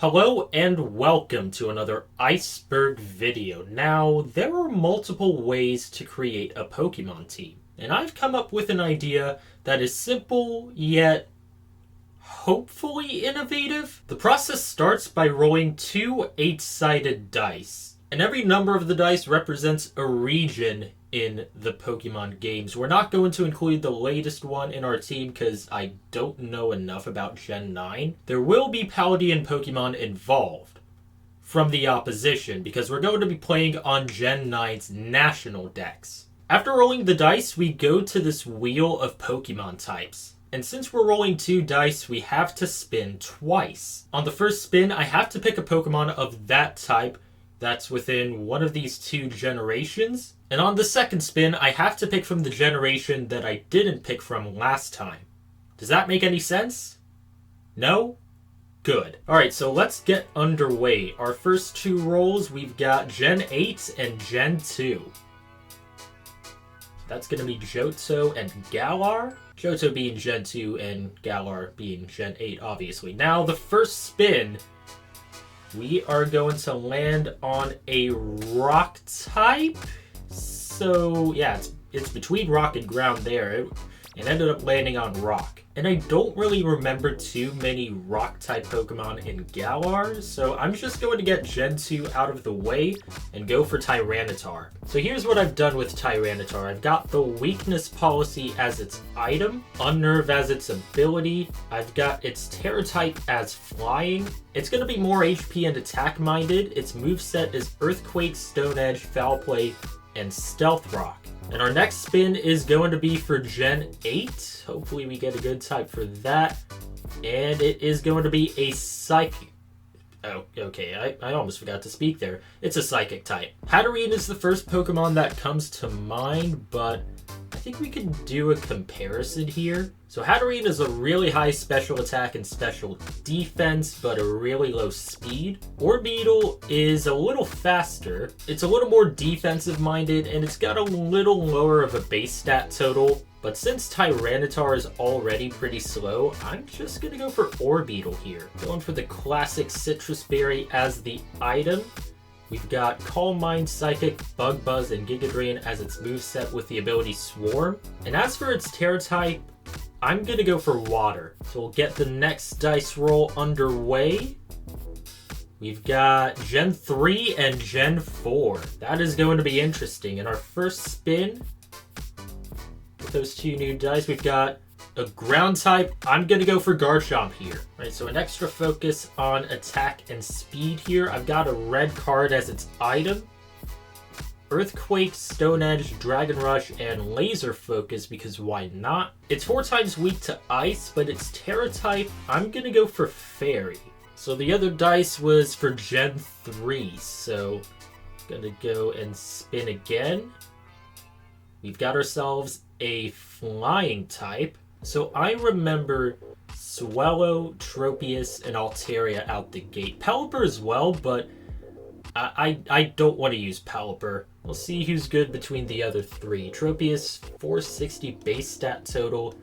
Hello and welcome to another iceberg video. Now, there are multiple ways to create a Pokemon team, and I've come up with an idea that is simple yet hopefully innovative. The process starts by rolling two 8-sided dice, and every number of the dice represents a region in the Pokemon games. We're not going to include the latest one in our team because I don't know enough about Gen 9. There will be Paldean Pokemon involved from the opposition because we're going to be playing on Gen 9's national dex. After rolling the dice, we go to this wheel of Pokemon types. And since we're rolling two dice, we have to spin twice. On the first spin, I have to pick a Pokemon of that type that's within one of these two generations. And on the second spin, I have to pick from the generation that I didn't pick from last time. Does that make any sense? No? Good. Alright, so let's get underway. Our first two rolls, we've got Gen 8 and Gen 2. That's going to be Johto and Galar. Johto being Gen 2 and Galar being Gen 8, obviously. Now, the first spin, we are going to land on a rock type. So, yeah, it's between rock and ground there. It ended up landing on rock. And I don't really remember too many rock-type Pokemon in Galar, so I'm just going to get Gen 2 out of the way and go for Tyranitar. So here's what I've done with Tyranitar. I've got the Weakness Policy as its item, Unnerve as its ability, I've got its Terra type as Flying. It's going to be more HP and attack-minded. Its moveset is Earthquake, Stone Edge, Foul Play, and Stealth Rock. And our next spin is going to be for Gen 8. Hopefully we get a good type for that. And it is going to be a Psychic. Oh, okay, I almost forgot to speak there. It's a Psychic type. Hatterene is the first Pokemon that comes to mind, but I think we can do a comparison here. So Hatterene is a really high special attack and special defense, but a really low speed. Orbeetle is a little faster. It's a little more defensive minded, and it's got a little lower of a base stat total. But since Tyranitar is already pretty slow, I'm just going to go for Orbeetle here. Going for the classic Citrus Berry as the item. We've got Calm Mind, Psychic, Bug Buzz, and Giga Drain as its moveset with the ability Swarm. And as for its Terra type, I'm going to go for Water. So we'll get the next dice roll underway. We've got Gen 3 and Gen 4. That is going to be interesting. In our first spin, with those two new dice, we've got a ground type. I'm going to go for Garchomp here. Right, so an extra focus on attack and speed here. I've got a red card as its item. Earthquake, Stone Edge, Dragon Rush, and Laser Focus, because why not? It's 4 times weak to Ice, but its Terra type, I'm going to go for Fairy. So the other dice was for Gen 3, so I'm going to go and spin again. We've got ourselves a Flying type. So I remember Swellow, Tropius, and Altaria out the gate. Pelipper as well, but I don't want to use Pelipper. We'll see who's good between the other three. Tropius, 460 base stat total.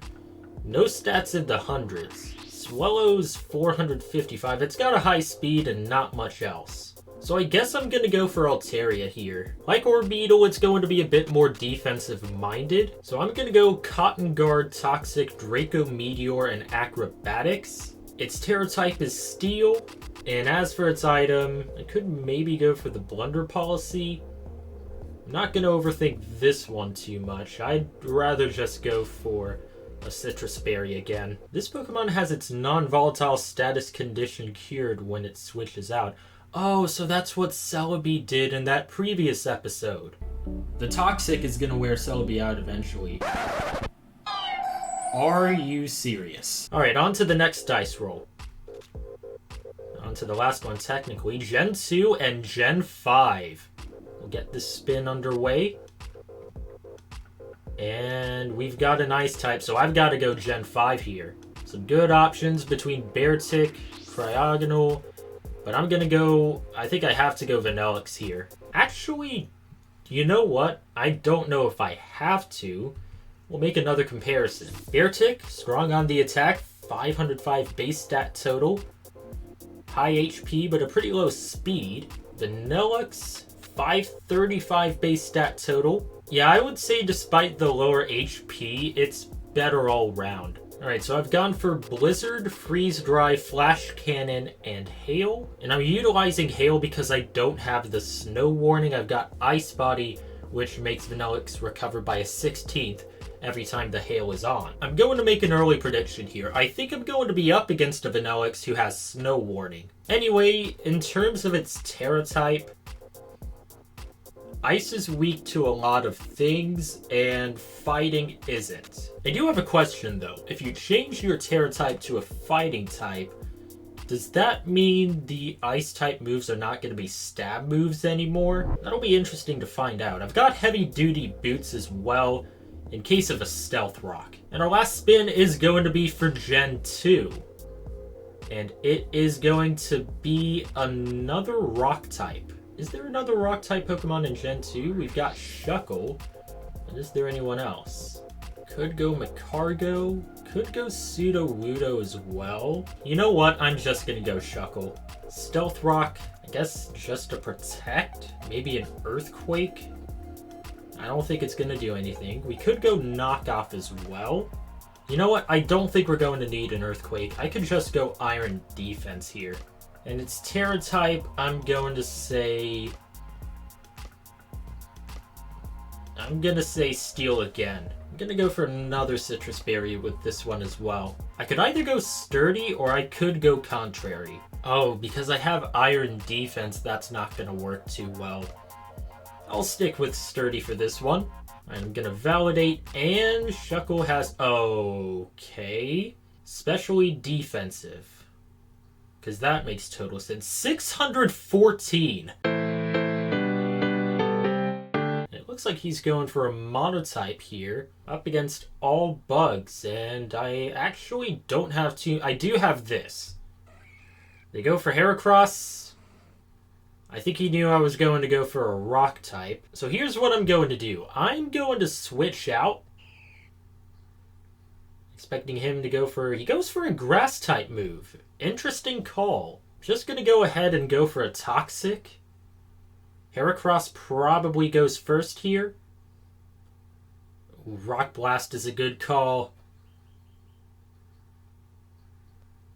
No stats in the hundreds. Swellow's 455. It's got a high speed and not much else. So I guess I'm going to go for Altaria here. Like Orbeetle, it's going to be a bit more defensive-minded. So I'm going to go Cotton Guard, Toxic, Draco Meteor, and Acrobatics. Its Terra type is Steel. And as for its item, I could maybe go for the Blunder Policy. I'm not going to overthink this one too much. I'd rather just go for a Citrus Berry again. This Pokemon has its non-volatile status condition cured when it switches out. Oh, so that's what Celebi did in that previous episode. The Toxic is gonna wear Celebi out eventually. Are you serious? Alright, on to the next dice roll. On to the last one, technically. Gen 2 and Gen 5. We'll get this spin underway. And we've got an Ice type, so I've got to go Gen 5 here. Some good options between Beartic, Cryogonal, but I'm going to go, I think I have to go Vanillix here. Actually, you know what? I don't know if I have to. We'll make another comparison. Beartic, strong on the attack, 505 base stat total. high HP, but a pretty low speed. Vanillux, 535 base stat total. Yeah, I would say despite the lower HP, it's better all round. Alright, so I've gone for Blizzard, Freeze Dry, Flash Cannon, and Hail. And I'm utilizing Hail because I don't have the Snow Warning. I've got Ice Body, which makes Vanillux recover by a 16th every time the Hail is on. I'm going to make an early prediction here. I think I'm going to be up against a Vanillux who has Snow Warning. Anyway, in terms of its Terra type, Ice is weak to a lot of things, and Fighting isn't. I do have a question though. If you change your Terra type to a Fighting type, does that mean the Ice type moves are not going to be stab moves anymore? That'll be interesting to find out. I've got Heavy Duty Boots as well, in case of a Stealth Rock. And our last spin is going to be for Gen 2. And it is going to be another Rock type. Is there another Rock type Pokemon in Gen 2? We've got Shuckle. And is there anyone else? Could go Macargo. Could go Sudowoodo as well. You know what? I'm just gonna go Shuckle. Stealth Rock, I guess just to protect. Maybe an Earthquake. I don't think it's gonna do anything. We could go Knockoff as well. You know what? I don't think we're going to need an Earthquake. I could just go Iron Defense here. And its Terra type, I'm going to say Steel again. I'm going to go for another Citrus Berry with this one as well. I could either go Sturdy or I could go Contrary. Oh, because I have Iron Defense, that's not going to work too well. I'll stick with Sturdy for this one. I'm going to validate, and Shuckle has... Okay. Specially defensive. Because that makes total sense. 614! It looks like he's going for a monotype here, up against all bugs, and I actually don't have to... I do have this. They go for Heracross. I think he knew I was going to go for a rock type. So here's what I'm going to do. I'm going to switch out. Expecting him to go for... He goes for a grass type move. Interesting call. Just going to go ahead and go for a Toxic. Heracross probably goes first here. Ooh, Rock Blast is a good call.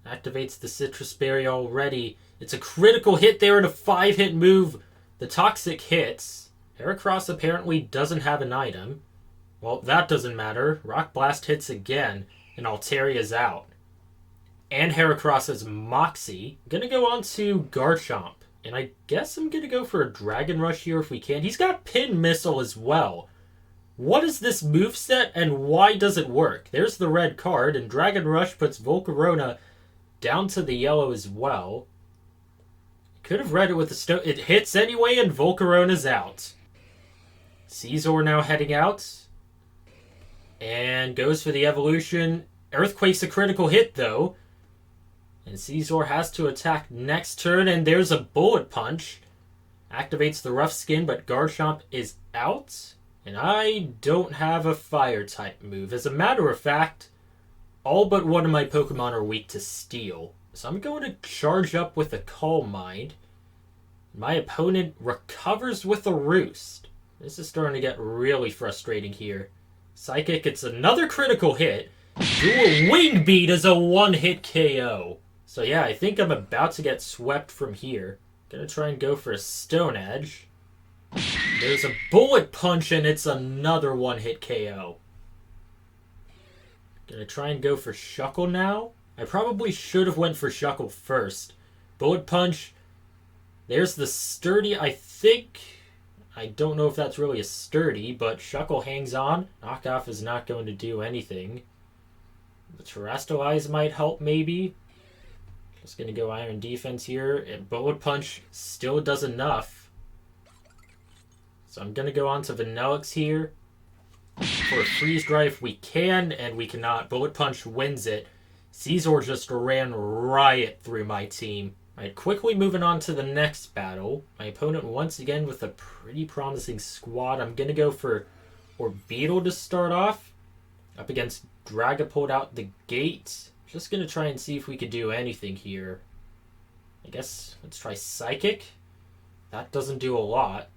Activates the Citrus Berry already. It's a critical hit there and a 5-hit move. The Toxic hits. Heracross apparently doesn't have an item. Well, that doesn't matter. Rock Blast hits again, and Alteria's out. And Heracross has Moxie. I'm going to go on to Garchomp. And I guess I'm going to go for a Dragon Rush here if we can. He's got Pin Missile as well. What is this moveset and why does it work? There's the red card, and Dragon Rush puts Volcarona down to the yellow as well. Could have read it with the stone. It hits anyway, and Volcarona's out. Scizor now heading out. And goes for the evolution. Earthquake's a critical hit, though. And Scizor has to attack next turn, and there's a Bullet Punch. Activates the Rough Skin, but Garchomp is out. And I don't have a Fire-type move. As a matter of fact, all but one of my Pokemon are weak to Steel. So I'm going to charge up with a Calm Mind. My opponent recovers with a Roost. This is starting to get really frustrating here. Psychic, it's another critical hit. Dual Wing Beat is a one-hit KO. So yeah, I think I'm about to get swept from here. Gonna try and go for a Stone Edge. There's a Bullet Punch and it's another one-hit KO. Gonna try and go for Shuckle now. I probably should have went for Shuckle first. Bullet Punch. There's the Sturdy, I think. I don't know if that's really a Sturdy, but Shuckle hangs on. Knockoff is not going to do anything. The Terrestrialize might help, maybe. Just going to go Iron Defense here. And Bullet Punch still does enough. So I'm going to go on to Vanillux here. For a Freeze Dry if we can, and we cannot. Bullet Punch wins it. Scizor just ran riot through my team. Alright, quickly moving on to the next battle. My opponent once again with a pretty promising squad. I'm going to go for Orbeetle to start off. Up against Dragapult out the gate. Just going to try and see if we could do anything here. I guess let's try Psychic. That doesn't do a lot.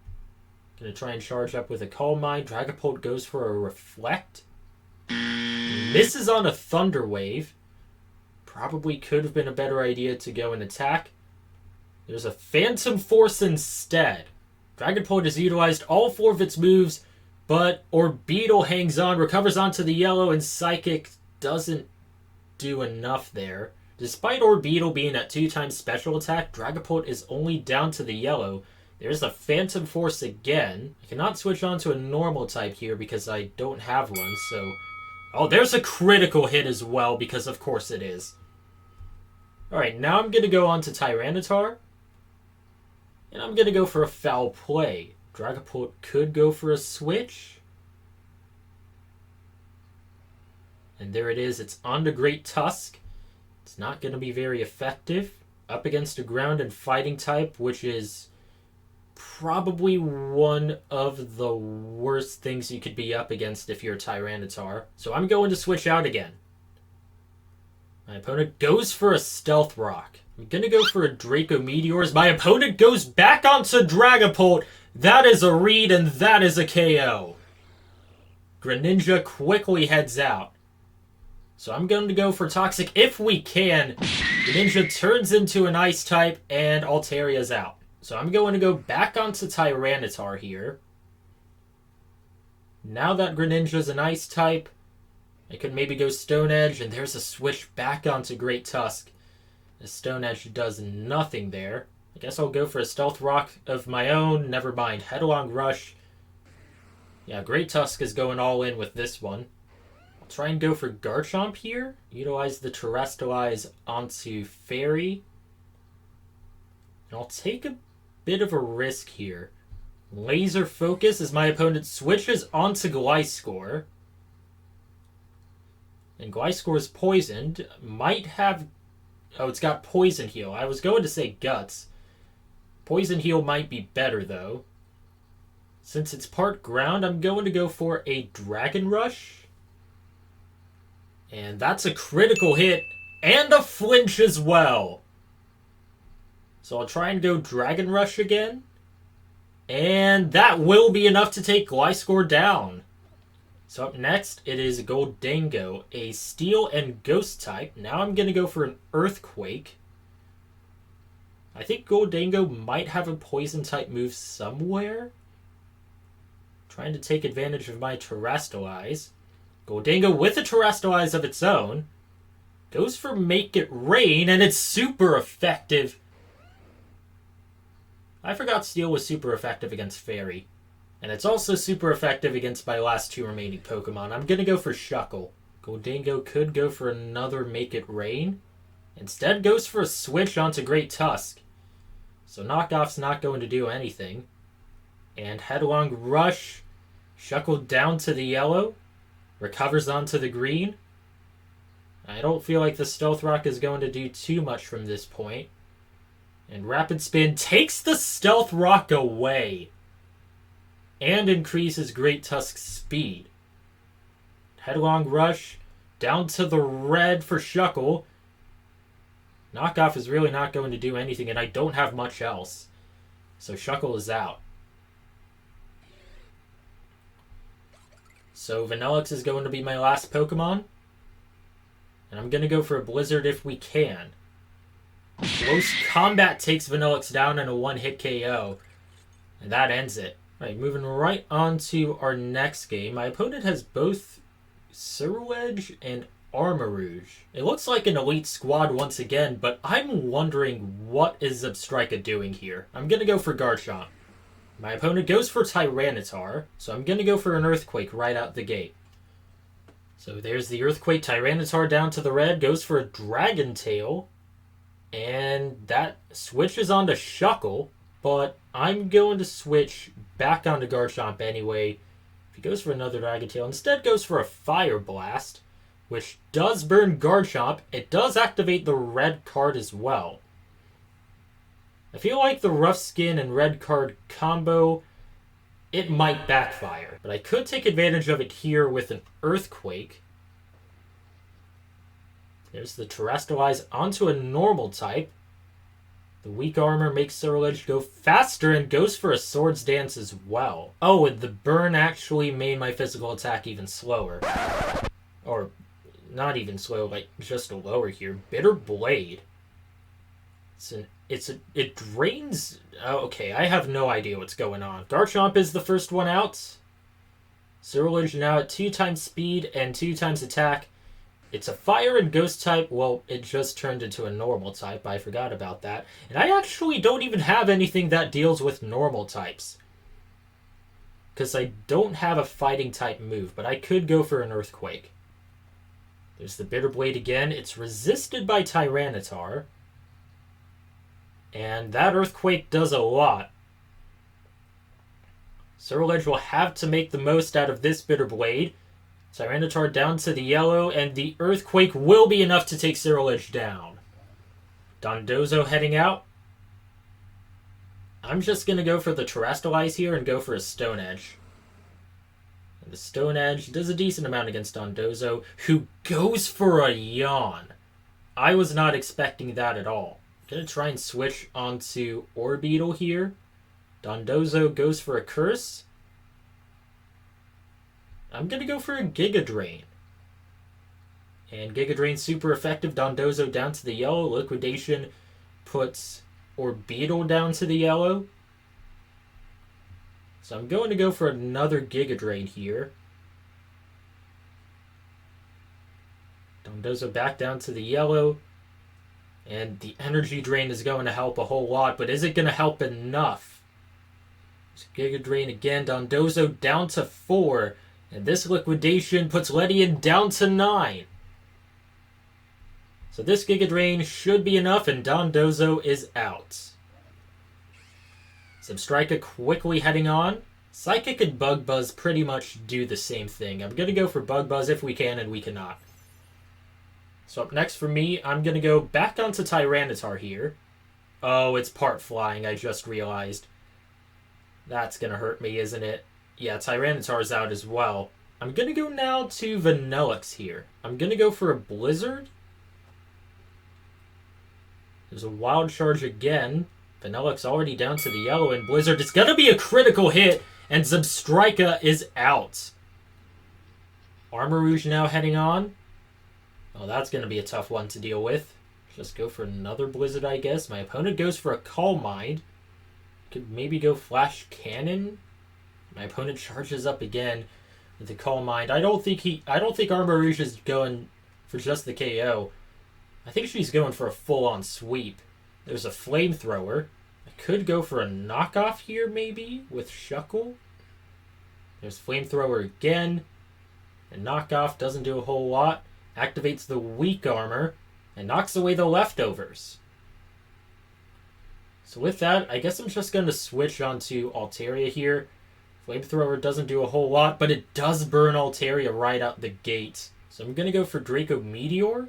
Gonna try and charge up with a Calm Mind. Dragapult goes for a Reflect. Misses on a Thunder Wave. Probably could have been a better idea to go and attack. There's a Phantom Force instead. Dragapult has utilized all 4 of its moves, but Orbeetle hangs on, recovers onto the yellow, and Psychic doesn't do enough there. Despite Orbeetle being at 2 times special attack, Dragapult is only down to the yellow. There's a Phantom Force again. I cannot switch on to a normal type here because I don't have one, so... Oh, there's a critical hit as well, because of course it is. Alright, now I'm going to go on to Tyranitar. And I'm going to go for a Foul Play. Dragapult could go for a switch. And there it is. It's on to Great Tusk. It's not going to be very effective. Up against a ground and fighting type, which is probably one of the worst things you could be up against if you're a Tyranitar. So I'm going to switch out again. My opponent goes for a Stealth Rock. I'm going to go for a Draco Meteors. My opponent goes back onto Dragapult. That is a read and that is a KO. Greninja quickly heads out. So I'm going to go for Toxic if we can. Greninja turns into an Ice type and Altaria's out. So I'm going to go back onto Tyranitar here. Now that Greninja's an Ice type, I could maybe go Stone Edge, and there's a switch back onto Great Tusk. The Stone Edge does nothing there. I guess I'll go for a Stealth Rock of my own. Never mind. Headlong Rush. Yeah, Great Tusk is going all in with this one. I'll try and go for Garchomp here. Utilize the Terrestrialize onto Fairy. And I'll take a bit of a risk here. Laser Focus as my opponent switches onto Gliscor. And Gliscor is poisoned. Might have... Oh, it's got Poison Heal. I was going to say Guts. Poison Heal might be better, though. Since it's part ground, I'm going to go for a Dragon Rush. And that's a critical hit. And a flinch as well. So I'll try and go Dragon Rush again. And that will be enough to take Gliscor down. So up next, it is Goldango, a Steel and Ghost type. Now I'm going to go for an Earthquake. I think Goldango might have a Poison type move somewhere. Trying to take advantage of my Terrestrialize. Goldango with a Terrestrialize of its own. Goes for Make It Rain, and it's super effective. I forgot Steel was super effective against Fairy. And it's also super effective against my last 2 remaining Pokemon. I'm going to go for Shuckle. Goldango could go for another Make It Rain. Instead goes for a switch onto Great Tusk. So Knockoff's not going to do anything. And Headlong Rush. Shuckle down to the yellow. Recovers onto the green. I don't feel like the Stealth Rock is going to do too much from this point. And Rapid Spin takes the Stealth Rock away. And increases Great Tusk's speed. Headlong Rush. Down to the red for Shuckle. Knockoff is really not going to do anything, and I don't have much else. So Shuckle is out. So Vanillix is going to be my last Pokemon. And I'm going to go for a Blizzard if we can. Close Combat takes Vanillix down in a one-hit KO. And that ends it. Alright, moving right on to our next game. My opponent has both Surwedge and Armarouge. It looks like an elite squad once again, but I'm wondering what is Zebstrika doing here. I'm going to go for Garchomp. My opponent goes for Tyranitar, so I'm going to go for an Earthquake right out the gate. So there's the Earthquake. Tyranitar down to the red, goes for a Dragon Tail, and that switches onto Shuckle, but I'm going to switch back onto Garchomp anyway. If he goes for another Dragon Tail, instead goes for a Fire Blast, which does burn Garchomp. It does activate the red card as well. I feel like the Rough Skin and red card combo, it might backfire. But I could take advantage of it here with an Earthquake. There's the Terrestrialize onto a normal type. The weak armor makes Cerulege go faster and goes for a Swords Dance as well. Oh, and the burn actually made my physical attack even slower. Or, not even slow, like just lower here. Bitter Blade. It drains... Oh, okay, I have no idea what's going on. Garchomp is the first one out. Cerulege now at 2 times speed and 2 times attack. It's a fire and ghost type. Well, it just turned into a normal type. I forgot about that. And I actually don't even have anything that deals with normal types. Because I don't have a fighting type move, but I could go for an Earthquake. There's the Bitter Blade again. It's resisted by Tyranitar. And that Earthquake does a lot. Cerulege will have to make the most out of this Bitter Blade. Tyranitar down to the yellow, and the Earthquake will be enough to take Cerulege down. Dondozo heading out. I'm just going to go for the Terrestrialize here and go for a Stone Edge. And the Stone Edge does a decent amount against Dondozo, who goes for a Yawn. I was not expecting that at all. I'm going to try and switch onto Orbeetle here. Dondozo goes for a Curse. I'm going to go for a Giga Drain. And Giga Drain super effective. Dondozo down to the yellow. Liquidation puts Orbeetle down to the yellow. So I'm going to go for another Giga Drain here. Dondozo back down to the yellow. And the Energy Drain is going to help a whole lot, but is it going to help enough? So Giga Drain again. Dondozo down to 4. And this Liquidation puts Ledian down to 9. So this Giga Drain should be enough, and Dondozo is out. Substrika quickly heading on. Psychic and Bug Buzz pretty much do the same thing. I'm going to go for Bug Buzz if we can, and we cannot. So up next for me, I'm going to go back onto Tyranitar here. Oh, it's part flying, I just realized. That's going to hurt me, isn't it? Yeah, Tyranitar's out as well. I'm going to go now to Vanillix here. I'm going to go for a Blizzard. There's a Wild Charge again. Vanillix already down to the yellow, and Blizzard is going to be a critical hit, and Substrika is out. Armarouge now heading on. Oh, that's going to be a tough one to deal with. Just go for another Blizzard, I guess. My opponent goes for a Calm Mind. Could maybe go Flash Cannon. My opponent charges up again with the Calm Mind. I don't think Armarouge is going for just the KO. I think she's going for a full-on sweep. There's a Flamethrower. I could go for a knockoff here, maybe, with Shuckle. There's Flamethrower again. And knockoff doesn't do a whole lot. Activates the weak armor and knocks away the leftovers. So with that, I guess I'm just going to switch onto Altaria here. Flamethrower doesn't do a whole lot, but it does burn Altaria right out the gate. So I'm going to go for Draco Meteor.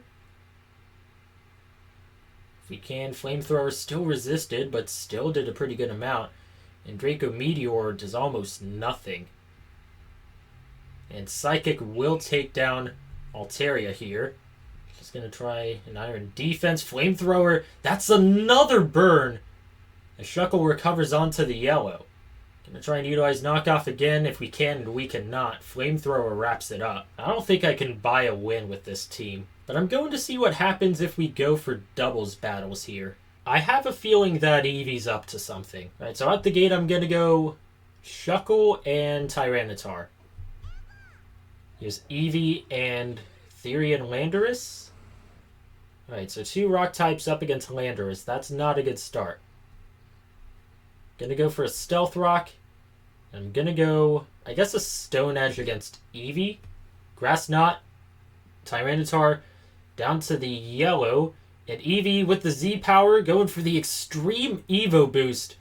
If we can, Flamethrower still resisted, but still did a pretty good amount. And Draco Meteor does almost nothing. And Psychic will take down Altaria here. Just going to try an Iron Defense. Flamethrower, that's another burn. The Shuckle recovers onto the yellow. Going to try and utilize knockoff again if we can, and we cannot. Flamethrower wraps it up. I don't think I can buy a win with this team, but I'm going to see what happens if we go for doubles battles here. I have a feeling that Eevee's up to something. All right, so out the gate, I'm going to go Shuckle and Tyranitar. Here's Eevee and Therian Landorus. Alright, so 2 rock types up against Landorus. That's not a good start. Gonna go for a Stealth Rock. I'm gonna go, I guess, a Stone Edge against Eevee. Grass Knot. Tyranitar down to the yellow. And Eevee with the Z power going for the extreme Evo boost.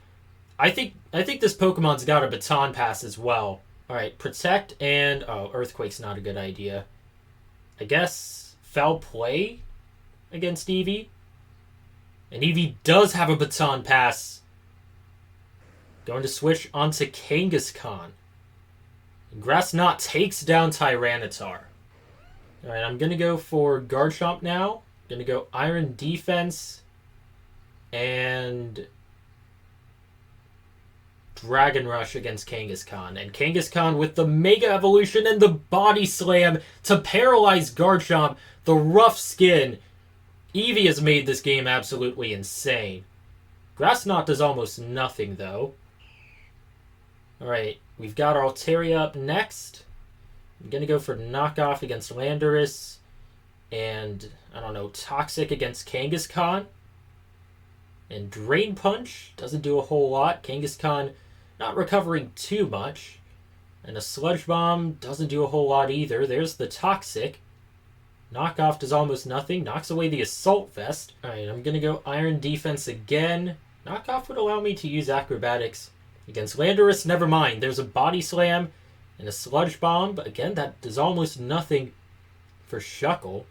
I think this Pokemon's got a baton pass as well. Alright, Protect and... Oh, Earthquake's not a good idea. I guess Foul Play against Eevee. And Eevee does have a baton pass. Going to switch onto Kangaskhan. Grass Knot takes down Tyranitar. Alright, I'm going to go for Garchomp now. Going to go Iron Defense. and Dragon Rush against Kangaskhan. And Kangaskhan with the Mega Evolution and the Body Slam to paralyze Garchomp. The rough skin. Eevee has made this game absolutely insane. Grass Knot does almost nothing, though. Alright, we've got Altaria up next. I'm going to go for Knockoff against Landorus. And, I don't know, Toxic against Kangaskhan. And Drain Punch doesn't do a whole lot. Kangaskhan not recovering too much. And a Sludge Bomb doesn't do a whole lot either. There's the Toxic. Knockoff does almost nothing. Knocks away the Assault Vest. Alright, I'm going to go Iron Defense again. Knockoff would allow me to use Acrobatics. Against Landorus, never mind. There's a Body Slam and a Sludge Bomb. But again, that does almost nothing for Shuckle.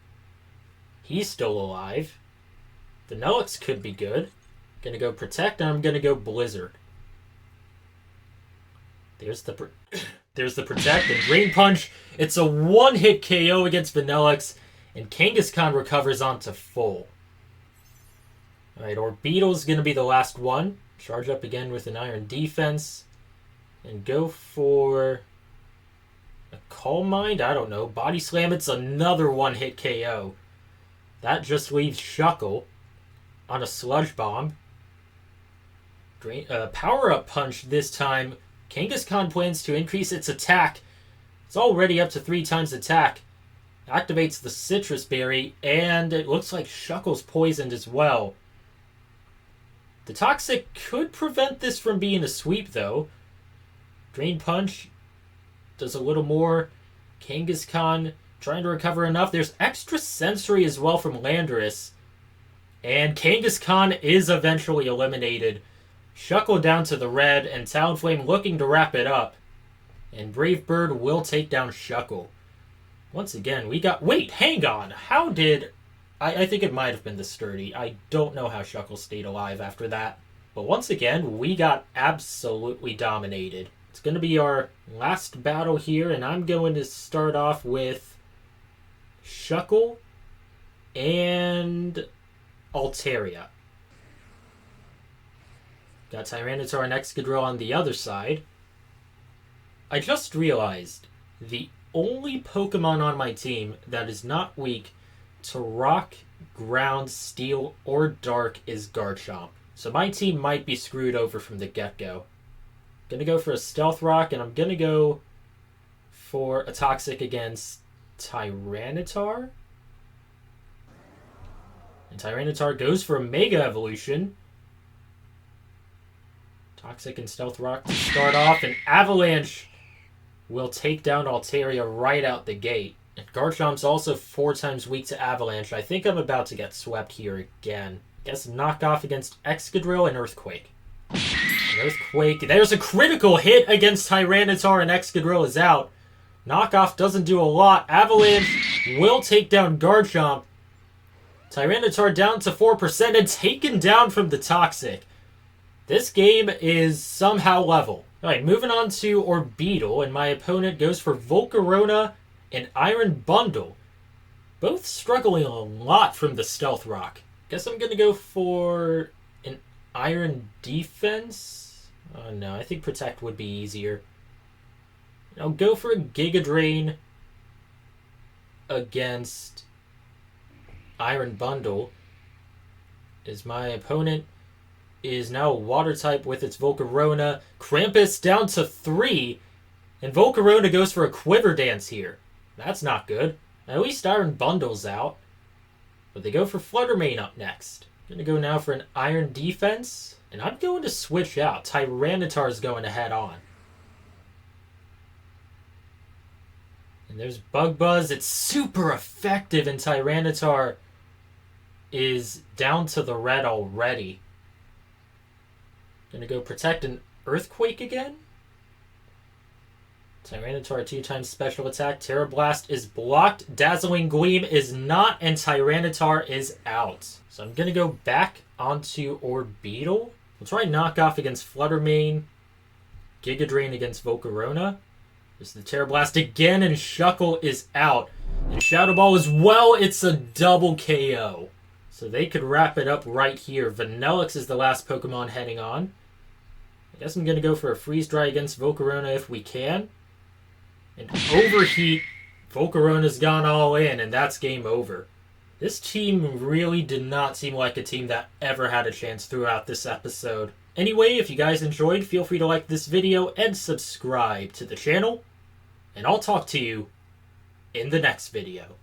He's still alive. Vanillix could be good. Gonna go Protect, and I'm gonna go Blizzard. There's the Protect and Drain Punch. It's a one-hit KO against Vanillix, and Kangaskhan recovers onto full. Alright, Orbeetle's gonna be the last one. Charge up again with an Iron Defense. And go for a Calm Mind? I don't know. Body Slam, it's another one-hit KO. That just leaves Shuckle on a Sludge Bomb. Power-Up Punch this time. Kangaskhan plans to increase its attack. It's already up to 3 times attack. Activates the Citrus Berry, and it looks like Shuckle's poisoned as well. The Toxic could prevent this from being a sweep, though. Drain Punch does a little more. Kangaskhan trying to recover enough. There's Extra Sensory as well from Landorus. And Kangaskhan is eventually eliminated. Shuckle down to the red, and Talonflame looking to wrap it up. And Brave Bird will take down Shuckle. Once again, we got... Wait, hang on. How did... I think it might have been the Sturdy. I don't know how Shuckle stayed alive after that. But once again, we got absolutely dominated. It's going to be our last battle here, and I'm going to start off with Shuckle and Altaria. Got Tyranitar and Excadrill on the other side. I just realized the only Pokemon on my team that is not weak to Rock, Ground, Steel, or Dark is Garchomp. So my team might be screwed over from the get-go. Gonna go for a Stealth Rock, and I'm gonna go for a Toxic against Tyranitar. And Tyranitar goes for a Mega Evolution. Toxic and Stealth Rock to start off, and Avalanche will take down Altaria right out the gate. And Garchomp's also 4 times weak to Avalanche. I think I'm about to get swept here again. Guess Knockoff against Excadrill and Earthquake. And Earthquake, there's a critical hit against Tyranitar, and Excadrill is out. Knockoff doesn't do a lot. Avalanche will take down Garchomp. Tyranitar down to 4% and taken down from the Toxic. This game is somehow level. Alright, moving on to Orbeetle, and my opponent goes for Volcarona and Iron Bundle. Both struggling a lot from the Stealth Rock. Guess I'm going to go for an Iron Defense. Oh no, I think Protect would be easier. I'll go for a Giga Drain against Iron Bundle, as my opponent is now a Water type with its Volcarona. Krampus down to 3, and Volcarona goes for a Quiver Dance here. That's not good. At least Iron Bundle's out. But they go for Flutter Mane up next. I'm going to go now for an Iron Defense, and I'm going to switch out. Tyranitar's going to head on. And there's Bug Buzz. It's super effective, and Tyranitar is down to the red already. Gonna go Protect and Earthquake again. Tyranitar 2 times special attack. Terra Blast is blocked. Dazzling Gleam is not, and Tyranitar is out. So I'm gonna go back onto Orbeetle. We'll try Knockoff against Flutter Mane. Giga Drain against Volcarona. There's the Terra Blast again, and Shuckle is out. And Shadow Ball as well. It's a double KO. So they could wrap it up right here. Vanillix is the last Pokemon heading on. I guess I'm going to go for a Freeze Dry against Volcarona if we can. And Overheat. Volcarona's gone all in, and that's game over. This team really did not seem like a team that ever had a chance throughout this episode. Anyway, if you guys enjoyed, feel free to like this video and subscribe to the channel. And I'll talk to you in the next video.